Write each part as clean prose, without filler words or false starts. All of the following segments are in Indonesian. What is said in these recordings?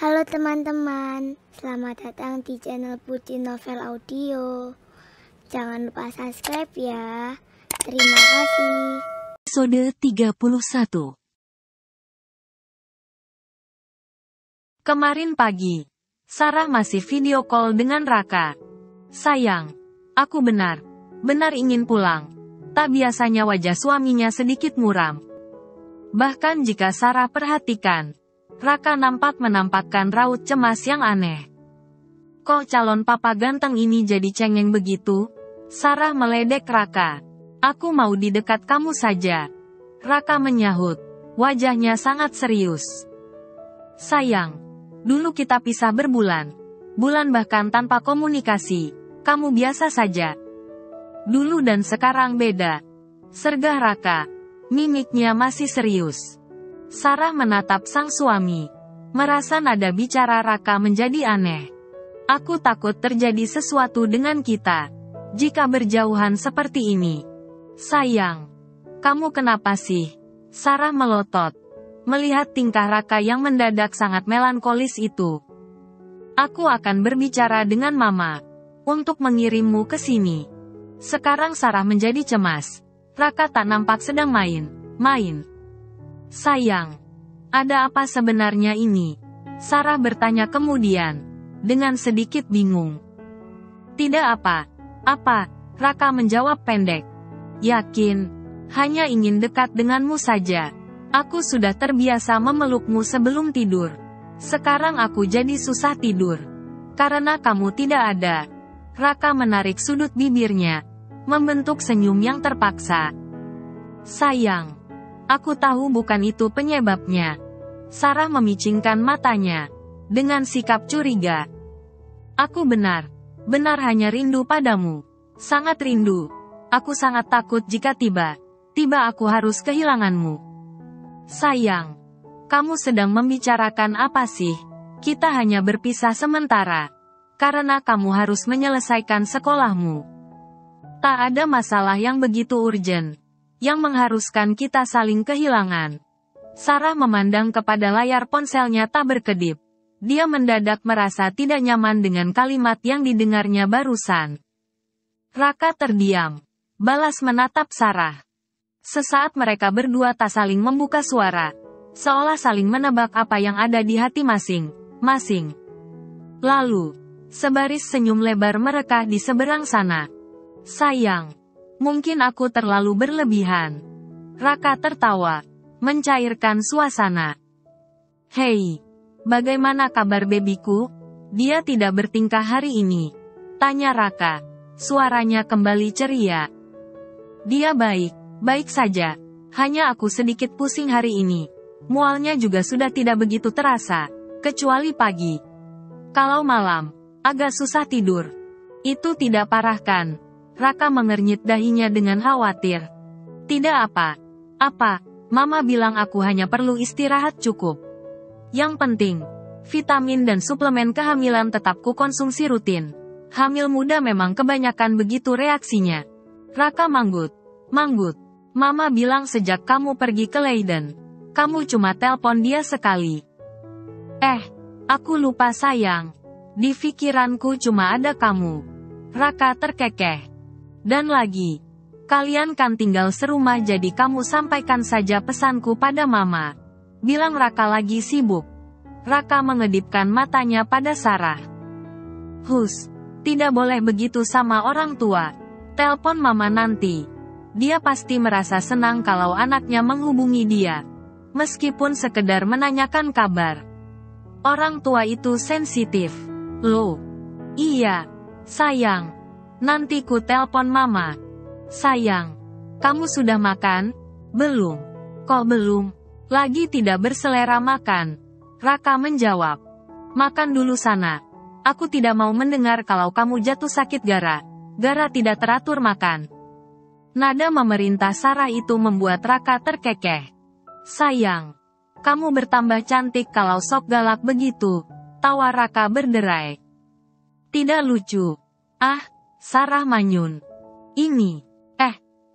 Halo teman-teman, selamat datang di channel Putri Novel Audio. Jangan lupa subscribe ya. Terima kasih. Episode 31. Kemarin pagi, Sarah masih video call dengan Raka. Sayang, aku benar ingin pulang. Tak biasanya wajah suaminya sedikit muram. Bahkan jika Sarah perhatikan, Raka menampakkan raut cemas yang aneh. Kok calon papa ganteng ini jadi cengeng begitu? Sarah meledek Raka. Aku mau di dekat kamu saja. Raka menyahut. Wajahnya sangat serius. Sayang, dulu kita pisah berbulan bahkan tanpa komunikasi. Kamu biasa saja. Dulu dan sekarang beda. Sergah Raka. Mimiknya masih serius. Sarah menatap sang suami. Merasa nada bicara Raka menjadi aneh. Aku takut terjadi sesuatu dengan kita. Jika berjauhan seperti ini. Sayang. Kamu kenapa sih? Sarah melotot. Melihat tingkah Raka yang mendadak sangat melankolis itu. Aku akan berbicara dengan mama. Untuk mengirimmu ke sini. Sekarang Sarah menjadi cemas. Raka tak nampak sedang main. Sayang, ada apa sebenarnya ini? Sarah bertanya kemudian, dengan sedikit bingung. Tidak apa, Raka menjawab pendek. Yakin, hanya ingin dekat denganmu saja. Aku sudah terbiasa memelukmu sebelum tidur. Sekarang aku jadi susah tidur. Karena kamu tidak ada. Raka menarik sudut bibirnya, membentuk senyum yang terpaksa. Sayang. Aku tahu bukan itu penyebabnya. Sarah memicingkan matanya. Dengan sikap curiga. Aku benar hanya rindu padamu. Sangat rindu. Aku sangat takut jika tiba aku harus kehilanganmu. Sayang. Kamu sedang membicarakan apa sih? Kita hanya berpisah sementara. Karena kamu harus menyelesaikan sekolahmu. Tak ada masalah yang begitu urgen. Yang mengharuskan kita saling kehilangan. Sarah memandang kepada layar ponselnya tak berkedip. Dia mendadak merasa tidak nyaman dengan kalimat yang didengarnya barusan. Raka terdiam. Balas menatap Sarah. Sesaat mereka berdua tak saling membuka suara. Seolah saling menebak apa yang ada di hati masing-masing. Lalu, sebaris senyum lebar merekah di seberang sana. Sayang. Mungkin aku terlalu berlebihan. Raka tertawa. Mencairkan suasana. Hei. Bagaimana kabar bebiku? Dia tidak bertingkah hari ini. Tanya Raka. Suaranya kembali ceria. Dia baik saja. Hanya aku sedikit pusing hari ini. Mualnya juga sudah tidak begitu terasa. Kecuali pagi. Kalau malam, agak susah tidur. Itu tidak parah kan? Raka mengernyit dahinya dengan khawatir. Tidak apa. Mama bilang aku hanya perlu istirahat cukup. Yang penting, vitamin dan suplemen kehamilan tetap kukonsumsi rutin. Hamil muda memang kebanyakan begitu reaksinya. Raka manggut. Mama bilang sejak kamu pergi ke Leiden, kamu cuma telpon dia sekali. Aku lupa sayang. Di pikiranku cuma ada kamu. Raka terkekeh. Dan lagi, kalian kan tinggal serumah jadi kamu sampaikan saja pesanku pada mama. Bilang Raka lagi sibuk. Raka mengedipkan matanya pada Sarah. Hus, tidak boleh begitu sama orang tua. Telepon mama nanti. Dia pasti merasa senang kalau anaknya menghubungi dia. Meskipun sekedar menanyakan kabar. Orang tua itu sensitif. Loh. Iya, sayang. Nanti ku telpon mama. Sayang, kamu sudah makan? Belum. Kok belum? Lagi tidak berselera makan. Raka menjawab. Makan dulu sana. Aku tidak mau mendengar kalau kamu jatuh sakit gara tidak teratur makan. Nada memerintah Sarah itu membuat Raka terkekeh. Sayang, kamu bertambah cantik kalau sok galak begitu. Tawa Raka berderai. Tidak lucu. Sarah manyun. Ini.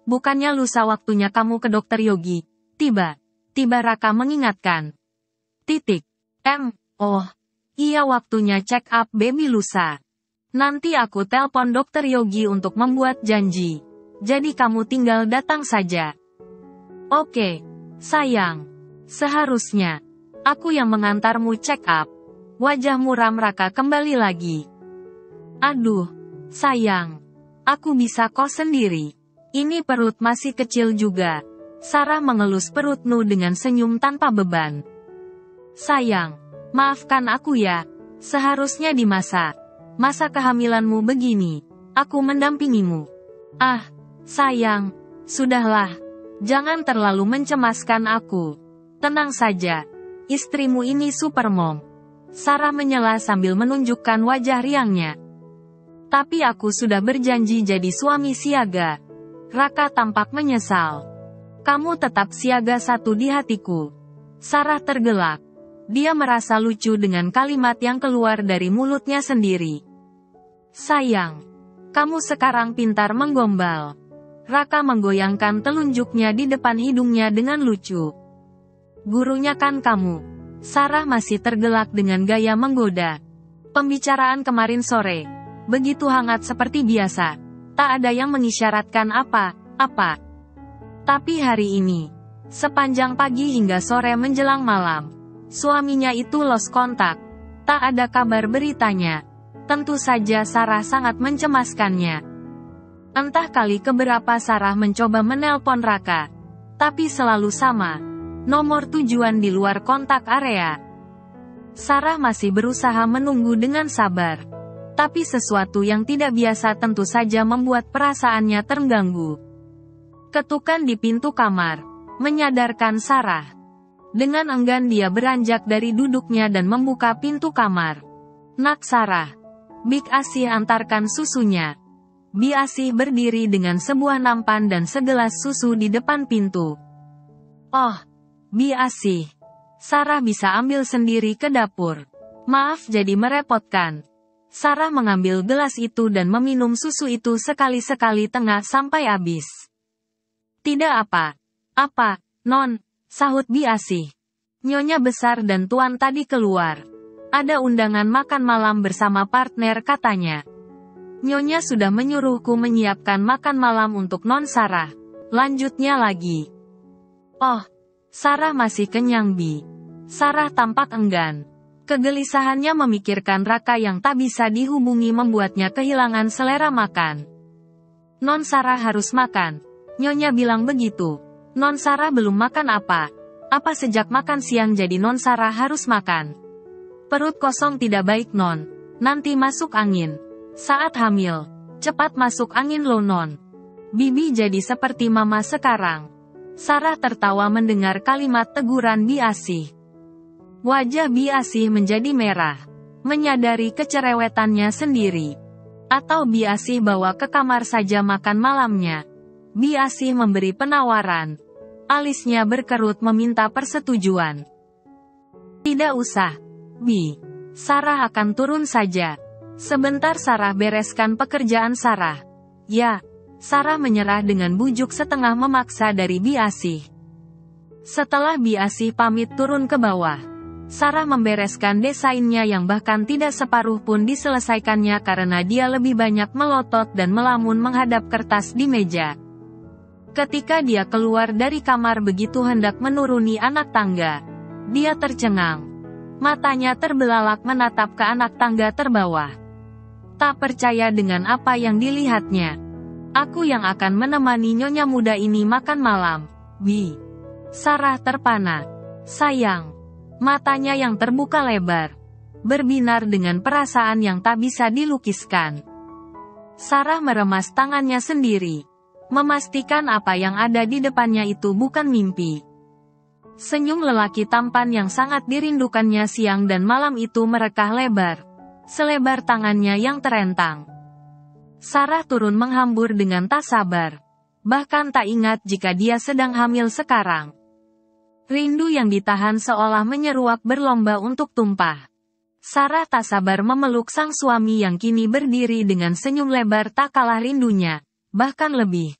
Bukannya lusa waktunya kamu ke dokter Yogi. Tiba Raka mengingatkan. Iya, waktunya check up baby lusa. Nanti aku telpon dokter Yogi untuk membuat janji. Jadi kamu tinggal datang saja. Oke, sayang. Seharusnya aku yang mengantarmu check up. Wajah muram Raka kembali lagi. Aduh, sayang. Aku bisa kok sendiri. Ini perut masih kecil juga. Sarah mengelus perut Nu dengan senyum tanpa beban. Sayang, maafkan aku ya. Seharusnya di masa kehamilanmu begini, aku mendampingimu. Ah, sayang, sudahlah. Jangan terlalu mencemaskan aku. Tenang saja. Istrimu ini super mom. Sarah menyela sambil menunjukkan wajah riangnya. Tapi aku sudah berjanji jadi suami siaga. Raka tampak menyesal. Kamu tetap siaga satu di hatiku. Sarah tergelak. Dia merasa lucu dengan kalimat yang keluar dari mulutnya sendiri. Sayang, kamu sekarang pintar menggombal. Raka menggoyangkan telunjuknya di depan hidungnya dengan lucu. Gurunya kan kamu. Sarah masih tergelak dengan gaya menggoda. Pembicaraan kemarin sore begitu hangat seperti biasa. Tak ada yang mengisyaratkan apa-apa. Tapi hari ini, sepanjang pagi hingga sore menjelang malam, suaminya itu lost kontak. Tak ada kabar beritanya. Tentu saja Sarah sangat mencemaskannya. Entah kali keberapa Sarah mencoba menelpon Raka. Tapi selalu sama. Nomor tujuan di luar kontak area. Sarah masih berusaha menunggu dengan sabar. Tapi sesuatu yang tidak biasa tentu saja membuat perasaannya terganggu. Ketukan di pintu kamar menyadarkan Sarah. Dengan enggan dia beranjak dari duduknya dan membuka pintu kamar. Nak Sarah. Big Asih antarkan susunya. Bi Asih berdiri dengan sebuah nampan dan segelas susu di depan pintu. Oh, Bi Asih. Sarah bisa ambil sendiri ke dapur. Maaf jadi merepotkan. Sarah mengambil gelas itu dan meminum susu itu sekali-sekali tengah sampai habis. Tidak apa-apa, Non, sahut Bi Asih. Nyonya besar dan Tuan tadi keluar. Ada undangan makan malam bersama partner katanya. Nyonya sudah menyuruhku menyiapkan makan malam untuk Non Sarah. Lanjutnya lagi. Oh, Sarah masih kenyang Bi. Sarah tampak enggan. Kegelisahannya memikirkan Raka yang tak bisa dihubungi membuatnya kehilangan selera makan. Non Sarah harus makan. Nyonya bilang begitu. Non Sarah belum makan apa? Apa sejak makan siang jadi Non Sarah harus makan? Perut kosong tidak baik Non. Nanti masuk angin. Saat hamil. Cepat masuk angin lo Non. Bibi jadi seperti mama sekarang. Sarah tertawa mendengar kalimat teguran Bi Asih. Wajah Bi Asih menjadi merah. Menyadari kecerewetannya sendiri. Atau Bi Asih bawa ke kamar saja makan malamnya. Bi Asih memberi penawaran. Alisnya berkerut meminta persetujuan. Tidak usah, Bi. Sarah akan turun saja. Sebentar Sarah bereskan pekerjaan Sarah. Ya, Sarah menyerah dengan bujuk setengah memaksa dari Bi Asih. Setelah Bi Asih pamit turun ke bawah, Sarah membereskan desainnya yang bahkan tidak separuh pun diselesaikannya karena dia lebih banyak melotot dan melamun menghadap kertas di meja. Ketika dia keluar dari kamar begitu hendak menuruni anak tangga, dia tercengang. Matanya terbelalak menatap ke anak tangga terbawah. Tak percaya dengan apa yang dilihatnya. Aku yang akan menemani nyonya muda ini makan malam, Bi. Sarah terpana. Sayang. Matanya yang terbuka lebar. Berbinar dengan perasaan yang tak bisa dilukiskan. Sarah meremas tangannya sendiri. Memastikan apa yang ada di depannya itu bukan mimpi. Senyum lelaki tampan yang sangat dirindukannya siang dan malam itu merekah lebar. Selebar tangannya yang terentang. Sarah turun menghambur dengan tak sabar. Bahkan tak ingat jika dia sedang hamil sekarang. Rindu yang ditahan seolah menyeruak berlomba untuk tumpah. Sarah tak sabar memeluk sang suami yang kini berdiri dengan senyum lebar tak kalah rindunya. Bahkan lebih.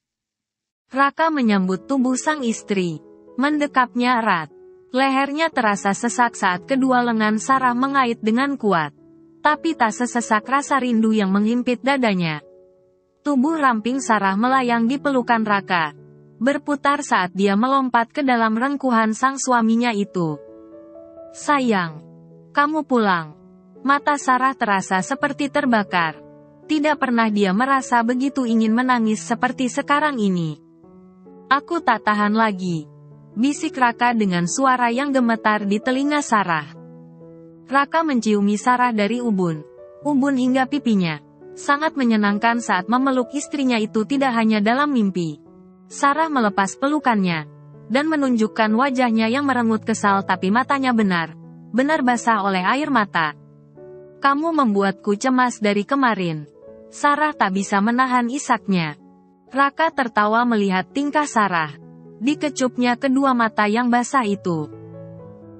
Raka menyambut tubuh sang istri. Mendekapnya erat. Lehernya terasa sesak saat kedua lengan Sarah mengait dengan kuat. Tapi tak sesesak rasa rindu yang menghimpit dadanya. Tubuh ramping Sarah melayang di pelukan Raka, berputar saat dia melompat ke dalam rengkuhan sang suaminya itu. "Sayang, kamu pulang." Mata Sarah terasa seperti terbakar. Tidak pernah dia merasa begitu ingin menangis seperti sekarang ini. "Aku tak tahan lagi," bisik Raka dengan suara yang gemetar di telinga Sarah. Raka menciumi Sarah dari ubun hingga pipinya. Sangat menyenangkan saat memeluk istrinya itu tidak hanya dalam mimpi. Sarah melepas pelukannya, dan menunjukkan wajahnya yang merengut kesal tapi matanya benar basah oleh air mata. "Kamu membuatku cemas dari kemarin." Sarah tak bisa menahan isaknya. Raka tertawa melihat tingkah Sarah. Dikecupnya kedua mata yang basah itu.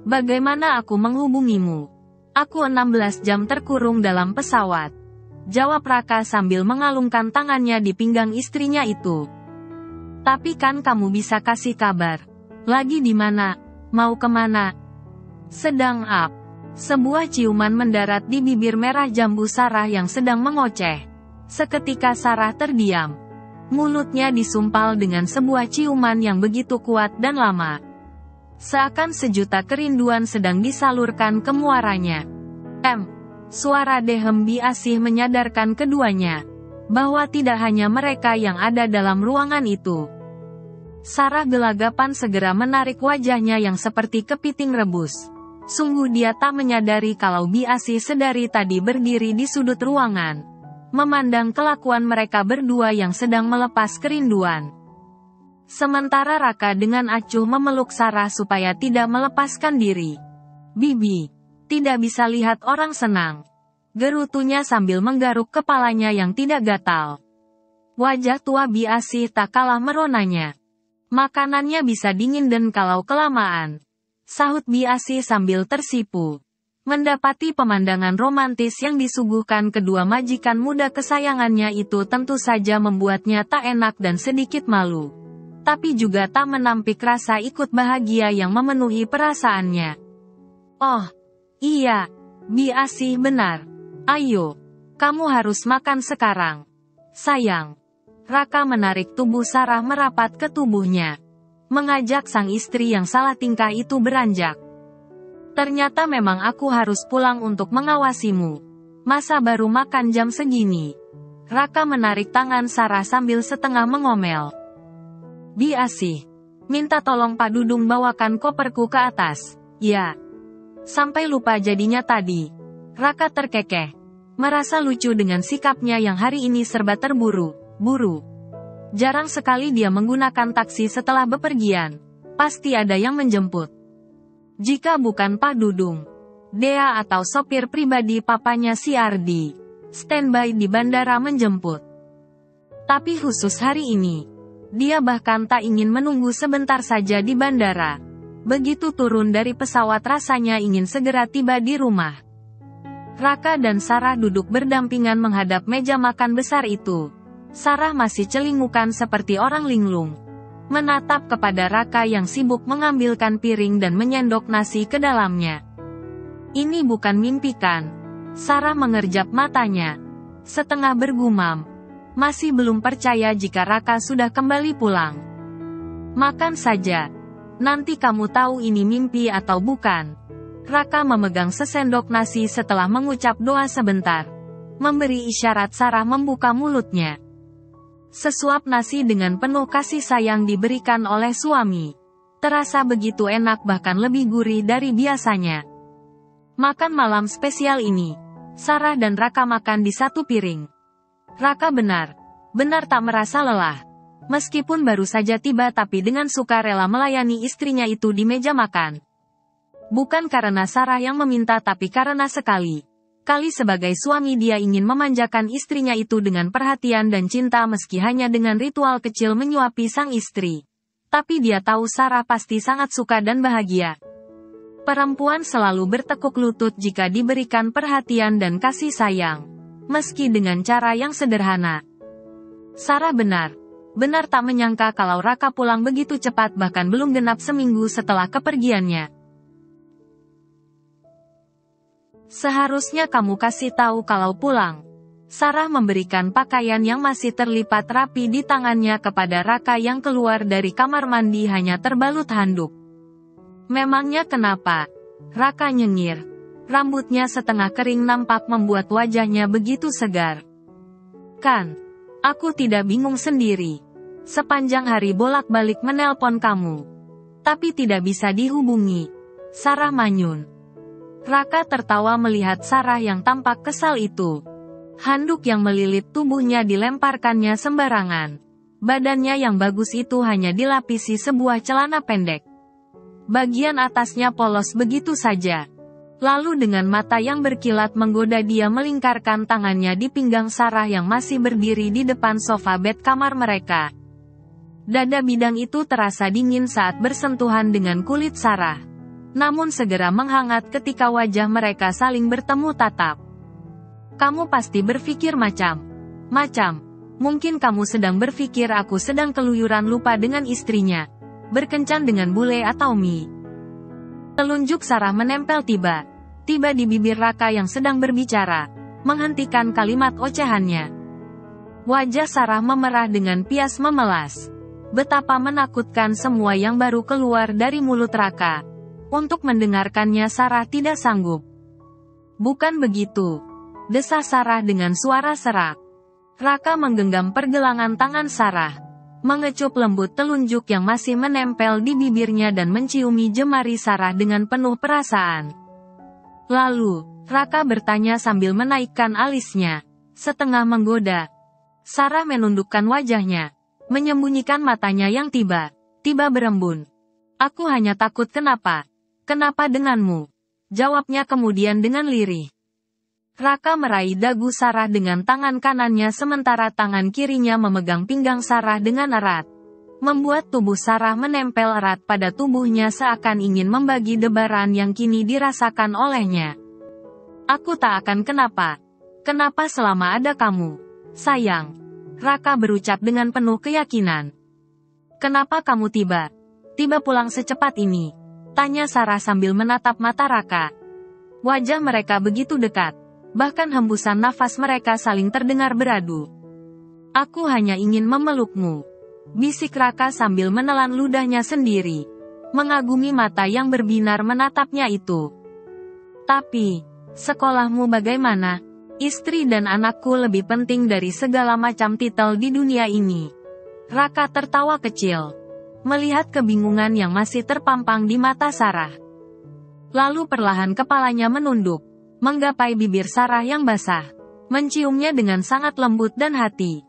"Bagaimana aku menghubungimu? Aku 16 jam terkurung dalam pesawat," jawab Raka sambil mengalungkan tangannya di pinggang istrinya itu. "Tapi kan kamu bisa kasih kabar. Lagi di mana? Mau kemana?" "Sedang up." Sebuah ciuman mendarat di bibir merah jambu Sarah yang sedang mengoceh. Seketika Sarah terdiam. Mulutnya disumpal dengan sebuah ciuman yang begitu kuat dan lama. Seakan sejuta kerinduan sedang disalurkan ke muaranya. Suara Dehem Bi Asih menyadarkan keduanya bahwa tidak hanya mereka yang ada dalam ruangan itu. Sarah gelagapan segera menarik wajahnya yang seperti kepiting rebus. Sungguh dia tak menyadari kalau Bi Asih sedari tadi berdiri di sudut ruangan, memandang kelakuan mereka berdua yang sedang melepas kerinduan. Sementara Raka dengan acuh memeluk Sarah supaya tidak melepaskan diri. "Bibi, tidak bisa lihat orang senang," gerutunya sambil menggaruk kepalanya yang tidak gatal. Wajah tua Bi Asih tak kalah meronanya. "Makanannya bisa dingin dan kalau kelamaan," sahut Bi Asih sambil tersipu. Mendapati pemandangan romantis yang disuguhkan kedua majikan muda kesayangannya itu tentu saja membuatnya tak enak dan sedikit malu. Tapi juga tak menampik rasa ikut bahagia yang memenuhi perasaannya. "Oh, iya, Bi Asih benar. Ayo, kamu harus makan sekarang, sayang." Raka menarik tubuh Sarah merapat ke tubuhnya, mengajak sang istri yang salah tingkah itu beranjak. "Ternyata memang aku harus pulang untuk mengawasimu. Masa baru makan jam segini?" Raka menarik tangan Sarah sambil setengah mengomel. "Bi Asih, minta tolong Pak Dudung bawakan koperku ke atas." "Ya." "Sampai lupa jadinya tadi." Raka terkekeh, merasa lucu dengan sikapnya yang hari ini serba terburu-buru. Jarang sekali dia menggunakan taksi setelah bepergian. Pasti ada yang menjemput. Jika bukan Pak Dudung, Dea atau sopir pribadi papanya si Ardi, standby di bandara menjemput. Tapi khusus hari ini, dia bahkan tak ingin menunggu sebentar saja di bandara. Begitu turun dari pesawat rasanya ingin segera tiba di rumah. Raka dan Sarah duduk berdampingan menghadap meja makan besar itu. Sarah masih celingukan seperti orang linglung, menatap kepada Raka yang sibuk mengambilkan piring dan menyendok nasi ke dalamnya. "Ini bukan mimpi kan?" Sarah mengerjap matanya, setengah bergumam. Masih belum percaya jika Raka sudah kembali pulang. "Makan saja. Nanti kamu tahu ini mimpi atau bukan." Raka memegang sesendok nasi setelah mengucap doa sebentar, memberi isyarat Sarah membuka mulutnya. Sesuap nasi dengan penuh kasih sayang diberikan oleh suami. Terasa begitu enak bahkan lebih gurih dari biasanya. Makan malam spesial ini, Sarah dan Raka makan di satu piring. Raka benar tak merasa lelah. Meskipun baru saja tiba tapi dengan sukarela melayani istrinya itu di meja makan. Bukan karena Sarah yang meminta tapi karena sekali sebagai suami dia ingin memanjakan istrinya itu dengan perhatian dan cinta meski hanya dengan ritual kecil menyuapi sang istri. Tapi dia tahu Sarah pasti sangat suka dan bahagia. Perempuan selalu bertekuk lutut jika diberikan perhatian dan kasih sayang, meski dengan cara yang sederhana. Sarah benar tak menyangka kalau Raka pulang begitu cepat bahkan belum genap seminggu setelah kepergiannya. Seharusnya kamu kasih tahu kalau pulang. Sarah memberikan pakaian yang masih terlipat rapi di tangannya kepada Raka yang keluar dari kamar mandi hanya terbalut handuk. Memangnya kenapa? Raka nyengir. Rambutnya setengah kering nampak membuat wajahnya begitu segar. Kan, aku tidak bingung sendiri. Sepanjang hari bolak-balik menelpon kamu, tapi tidak bisa dihubungi. Sarah manyun. Raka tertawa melihat Sarah yang tampak kesal itu. Handuk yang melilit tubuhnya dilemparkannya sembarangan. Badannya yang bagus itu hanya dilapisi sebuah celana pendek. Bagian atasnya polos begitu saja. Lalu dengan mata yang berkilat menggoda dia melingkarkan tangannya di pinggang Sarah yang masih berdiri di depan sofa bed kamar mereka. Dada bidang itu terasa dingin saat bersentuhan dengan kulit Sarah. Namun segera menghangat ketika wajah mereka saling bertemu tatap. Kamu pasti berpikir macam, mungkin kamu sedang berpikir aku sedang keluyuran lupa dengan istrinya, berkencan dengan bule atau Mi. Telunjuk Sarah menempel tiba-tiba di bibir Raka yang sedang berbicara, menghentikan kalimat ocehannya. Wajah Sarah memerah dengan pias memelas. Betapa menakutkan semua yang baru keluar dari mulut Raka. Untuk mendengarkannya Sarah tidak sanggup. Bukan begitu, desah Sarah dengan suara serak. Raka menggenggam pergelangan tangan Sarah, mengecup lembut telunjuk yang masih menempel di bibirnya dan menciumi jemari Sarah dengan penuh perasaan. Lalu, Raka bertanya sambil menaikkan alisnya, setengah menggoda. Sarah menundukkan wajahnya, menyembunyikan matanya yang tiba-tiba berembun. Aku hanya takut kenapa denganmu? Jawabnya kemudian dengan lirih. Raka meraih dagu Sarah dengan tangan kanannya sementara tangan kirinya memegang pinggang Sarah dengan erat. Membuat tubuh Sarah menempel erat pada tubuhnya seakan ingin membagi debaran yang kini dirasakan olehnya. Aku tak akan kenapa selama ada kamu, sayang. Raka berucap dengan penuh keyakinan. Kenapa kamu tiba pulang secepat ini? Tanya Sarah sambil menatap mata Raka. Wajah mereka begitu dekat. Bahkan hembusan nafas mereka saling terdengar beradu. Aku hanya ingin memelukmu, bisik Raka sambil menelan ludahnya sendiri. Mengagumi mata yang berbinar menatapnya itu. Tapi, sekolahmu bagaimana? Istri dan anakku lebih penting dari segala macam titel di dunia ini. Raka tertawa kecil, melihat kebingungan yang masih terpampang di mata Sarah. Lalu perlahan kepalanya menunduk, menggapai bibir Sarah yang basah, menciumnya dengan sangat lembut dan hati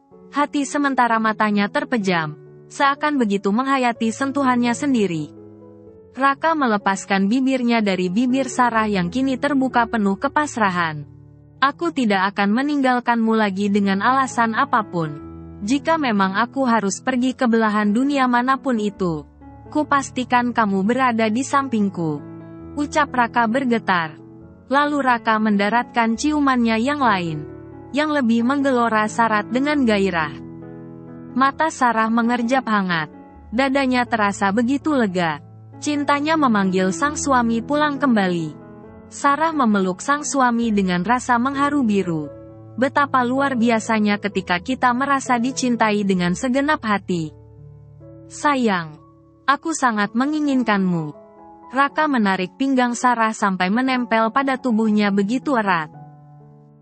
sementara matanya terpejam, seakan begitu menghayati sentuhannya sendiri. Raka melepaskan bibirnya dari bibir Sarah yang kini terbuka penuh kepasrahan. Aku tidak akan meninggalkanmu lagi dengan alasan apapun. Jika memang aku harus pergi ke belahan dunia manapun itu, ku pastikan kamu berada di sampingku. Ucap Raka bergetar. Lalu Raka mendaratkan ciumannya yang lain, yang lebih menggelora syarat dengan gairah. Mata Sarah mengerjap hangat. Dadanya terasa begitu lega. Cintanya memanggil sang suami pulang kembali. Sarah memeluk sang suami dengan rasa mengharu biru. Betapa luar biasanya ketika kita merasa dicintai dengan segenap hati. Sayang, aku sangat menginginkanmu. Raka menarik pinggang Sarah sampai menempel pada tubuhnya begitu erat.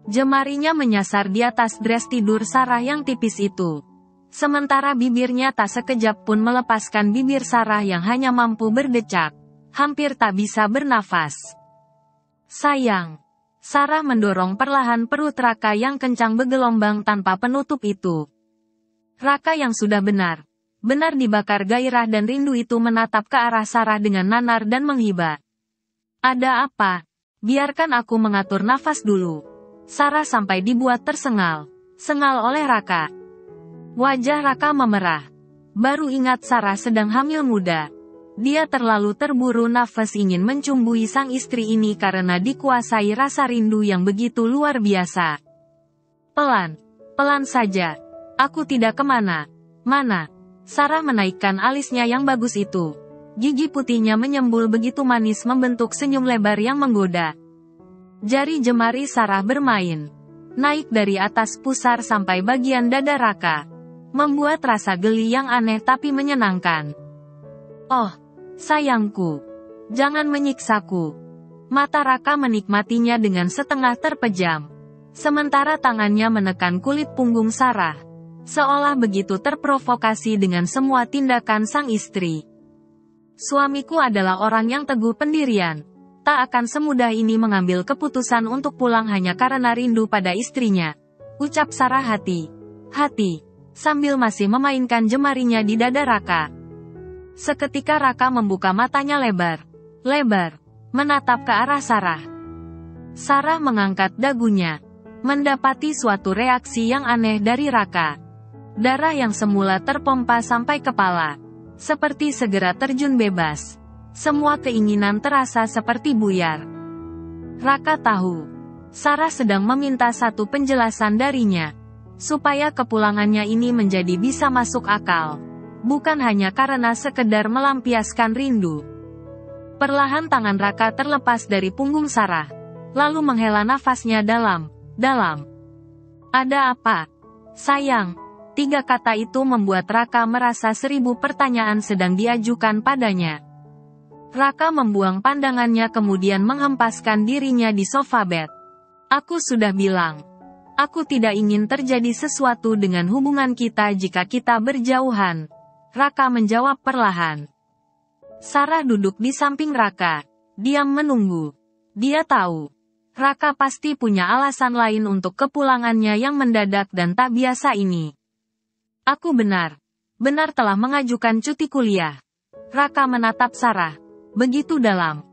Jemarinya menyasar di atas dress tidur Sarah yang tipis itu. Sementara bibirnya tak sekejap pun melepaskan bibir Sarah yang hanya mampu berdecak, hampir tak bisa bernafas. Sayang. Sarah mendorong perlahan perut Raka yang kencang bergelombang tanpa penutup itu. Raka yang sudah benar dibakar gairah dan rindu itu menatap ke arah Sarah dengan nanar dan menghibah. Ada apa? Biarkan aku mengatur nafas dulu. Sarah sampai dibuat tersengal oleh Raka. Wajah Raka memerah. Baru ingat Sarah sedang hamil muda. Dia terlalu terburu nafas ingin mencumbui sang istri ini karena dikuasai rasa rindu yang begitu luar biasa. Pelan saja. Aku tidak kemana-mana. Sarah menaikkan alisnya yang bagus itu. Gigi putihnya menyembul begitu manis membentuk senyum lebar yang menggoda. Jari jemari Sarah bermain, naik dari atas pusar sampai bagian dada Raka, membuat rasa geli yang aneh tapi menyenangkan. Oh, sayangku, jangan menyiksaku. Mata Raka menikmatinya dengan setengah terpejam, sementara tangannya menekan kulit punggung Sarah, seolah begitu terprovokasi dengan semua tindakan sang istri. Suamiku adalah orang yang teguh pendirian, tak akan semudah ini mengambil keputusan untuk pulang hanya karena rindu pada istrinya, ucap Sarah hati-hati, sambil masih memainkan jemarinya di dada Raka. Seketika Raka membuka matanya lebar, menatap ke arah Sarah. Sarah mengangkat dagunya, mendapati suatu reaksi yang aneh dari Raka. Darah yang semula terpompa sampai kepala, seperti segera terjun bebas. Semua keinginan terasa seperti buyar. Raka tahu, Sarah sedang meminta satu penjelasan darinya, supaya kepulangannya ini menjadi bisa masuk akal, bukan hanya karena sekedar melampiaskan rindu. Perlahan tangan Raka terlepas dari punggung Sarah, lalu menghela nafasnya dalam. Ada apa? Sayang. 3 kata itu membuat Raka merasa 1000 pertanyaan sedang diajukan padanya. Raka membuang pandangannya kemudian menghempaskan dirinya di sofa bed. Aku sudah bilang, aku tidak ingin terjadi sesuatu dengan hubungan kita jika kita berjauhan. Raka menjawab perlahan. Sarah duduk di samping Raka, diam menunggu. Dia tahu, Raka pasti punya alasan lain untuk kepulangannya yang mendadak dan tak biasa ini. Aku benar telah mengajukan cuti kuliah. Raka menatap Sarah, begitu dalam.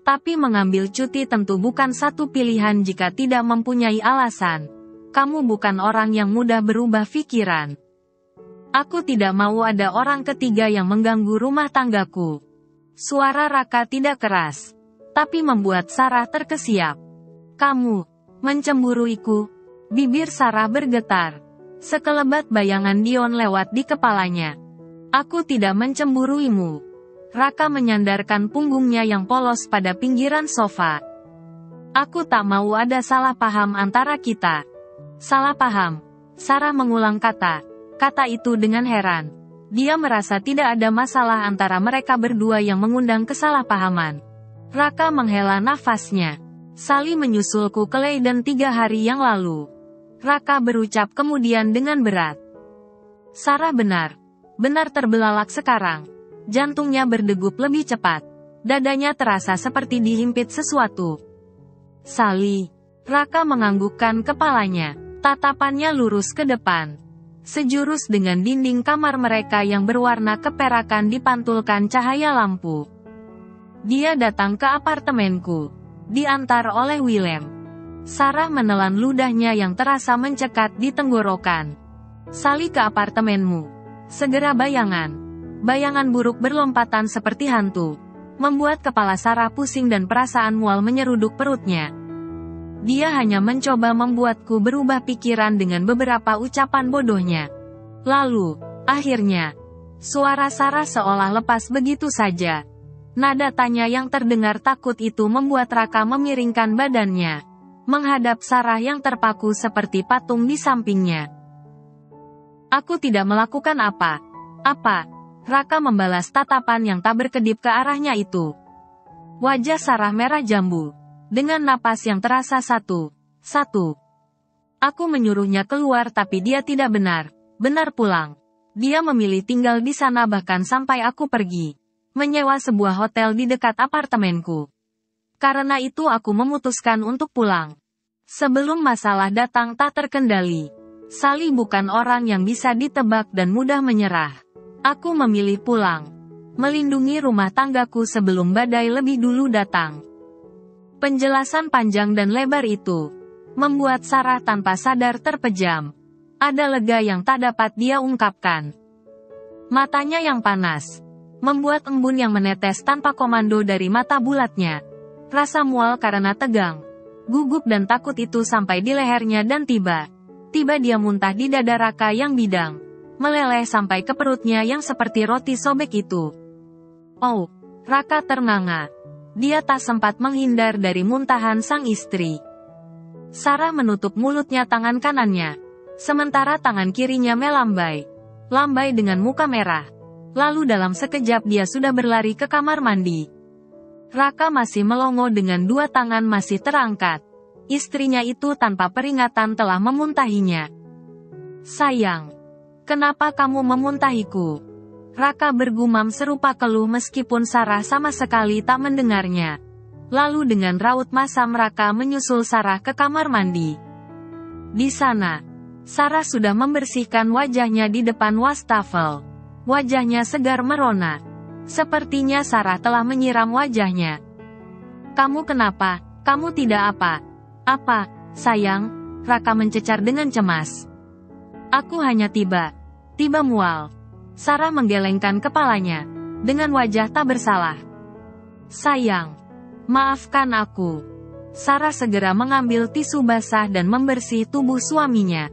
Tapi mengambil cuti tentu bukan satu pilihan jika tidak mempunyai alasan. Kamu bukan orang yang mudah berubah pikiran. Aku tidak mau ada orang ketiga yang mengganggu rumah tanggaku. Suara Raka tidak keras, tapi membuat Sarah terkesiap. Kamu mencemburuiku? Bibir Sarah bergetar. Sekelebat bayangan Dion lewat di kepalanya. Aku tidak mencemburuimu. Raka menyandarkan punggungnya yang polos pada pinggiran sofa. Aku tak mau ada salah paham antara kita. Salah paham? Sarah mengulang kata itu dengan heran. Dia merasa tidak ada masalah antara mereka berdua yang mengundang kesalahpahaman. Raka menghela nafasnya. Sally menyusulku ke Leiden 3 hari yang lalu. Raka berucap kemudian dengan berat. Sarah benar terbelalak sekarang. Jantungnya berdegup lebih cepat. Dadanya terasa seperti dihimpit sesuatu. Sally. Raka menganggukkan kepalanya. Tatapannya lurus ke depan. Sejurus dengan dinding kamar mereka yang berwarna keperakan dipantulkan cahaya lampu. Dia datang ke apartemenku. Diantar oleh Willem. Sarah menelan ludahnya yang terasa mencekat di tenggorokan. Sally ke apartemenmu. Segera Bayangan buruk berlompatan seperti hantu, membuat kepala Sarah pusing dan perasaan mual menyeruduk perutnya. Dia hanya mencoba membuatku berubah pikiran dengan beberapa ucapan bodohnya. Lalu, akhirnya, suara Sarah seolah lepas begitu saja. Nada tanya yang terdengar takut itu membuat Raka memiringkan badannya, menghadap Sarah yang terpaku seperti patung di sampingnya. Aku tidak melakukan apa-apa. Raka membalas tatapan yang tak berkedip ke arahnya itu. Wajah Sarah merah jambu, dengan napas yang terasa satu. Aku menyuruhnya keluar tapi dia tidak benar pulang. Dia memilih tinggal di sana bahkan sampai aku pergi, menyewa sebuah hotel di dekat apartemenku. Karena itu aku memutuskan untuk pulang. Sebelum masalah datang tak terkendali. Sally bukan orang yang bisa ditebak dan mudah menyerah. Aku memilih pulang, melindungi rumah tanggaku sebelum badai lebih dulu datang. Penjelasan panjang dan lebar itu membuat Sarah tanpa sadar terpejam. Ada lega yang tak dapat dia ungkapkan. Matanya yang panas membuat embun yang menetes tanpa komando dari mata bulatnya. Rasa mual karena tegang, gugup dan takut itu sampai di lehernya dan tiba-tiba dia muntah di dada Raka yang bidang, meleleh sampai ke perutnya yang seperti roti sobek itu. Oh, Raka ternganga. Dia tak sempat menghindar dari muntahan sang istri. Sarah menutup mulutnya tangan kanannya, sementara tangan kirinya melambai. Lambai dengan muka merah. Lalu dalam sekejap dia sudah berlari ke kamar mandi. Raka masih melongo dengan dua tangan masih terangkat. Istrinya itu tanpa peringatan telah memuntahinya. "Sayang, kenapa kamu memuntahiku?" Raka bergumam serupa keluh meskipun Sarah sama sekali tak mendengarnya. Lalu dengan raut masam Raka menyusul Sarah ke kamar mandi. Di sana, Sarah sudah membersihkan wajahnya di depan wastafel. Wajahnya segar merona. Sepertinya Sarah telah menyiram wajahnya. "Kamu kenapa? Kamu tidak apa?" "Apa, sayang?" Raka mencecar dengan cemas. "Aku hanya tiba mual." Sarah menggelengkan kepalanya, dengan wajah tak bersalah. "Sayang, maafkan aku." Sarah segera mengambil tisu basah dan membersih tubuh suaminya.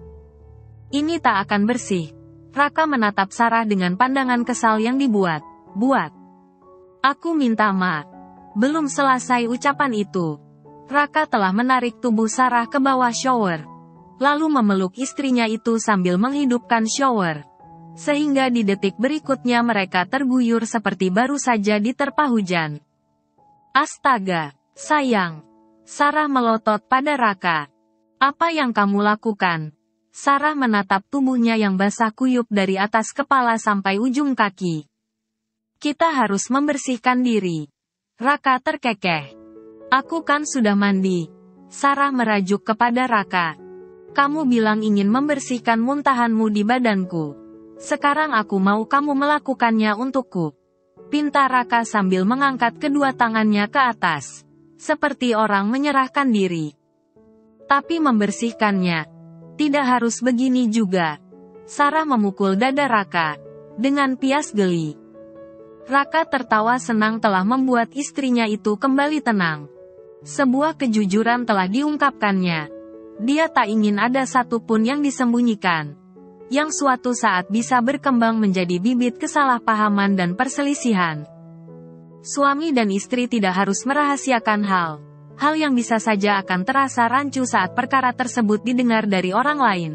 "Ini tak akan bersih." Raka menatap Sarah dengan pandangan kesal yang dibuat. "Aku minta maaf." Belum selesai ucapan itu, Raka telah menarik tubuh Sarah ke bawah shower, lalu memeluk istrinya itu sambil menghidupkan shower. Sehingga di detik berikutnya mereka terguyur seperti baru saja diterpa hujan. "Astaga, sayang." Sarah melotot pada Raka. "Apa yang kamu lakukan?" Sarah menatap tubuhnya yang basah kuyup dari atas kepala sampai ujung kaki. "Kita harus membersihkan diri." Raka terkekeh. "Aku kan sudah mandi." Sarah merajuk kepada Raka. "Kamu bilang ingin membersihkan muntahanmu di badanku. Sekarang aku mau kamu melakukannya untukku." Pinta Raka sambil mengangkat kedua tangannya ke atas, seperti orang menyerahkan diri. "Tapi membersihkannya tidak harus begini juga." Sarah memukul dada Raka dengan pias geli. Raka tertawa senang telah membuat istrinya itu kembali tenang. Sebuah kejujuran telah diungkapkannya. Dia tak ingin ada satupun yang disembunyikan, yang suatu saat bisa berkembang menjadi bibit kesalahpahaman dan perselisihan. Suami dan istri tidak harus merahasiakan hal yang bisa saja akan terasa rancu saat perkara tersebut didengar dari orang lain.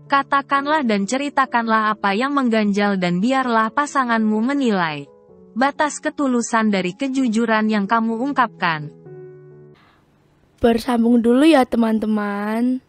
Katakanlah dan ceritakanlah apa yang mengganjal dan biarlah pasanganmu menilai batas ketulusan dari kejujuran yang kamu ungkapkan. Bersambung dulu ya teman-teman.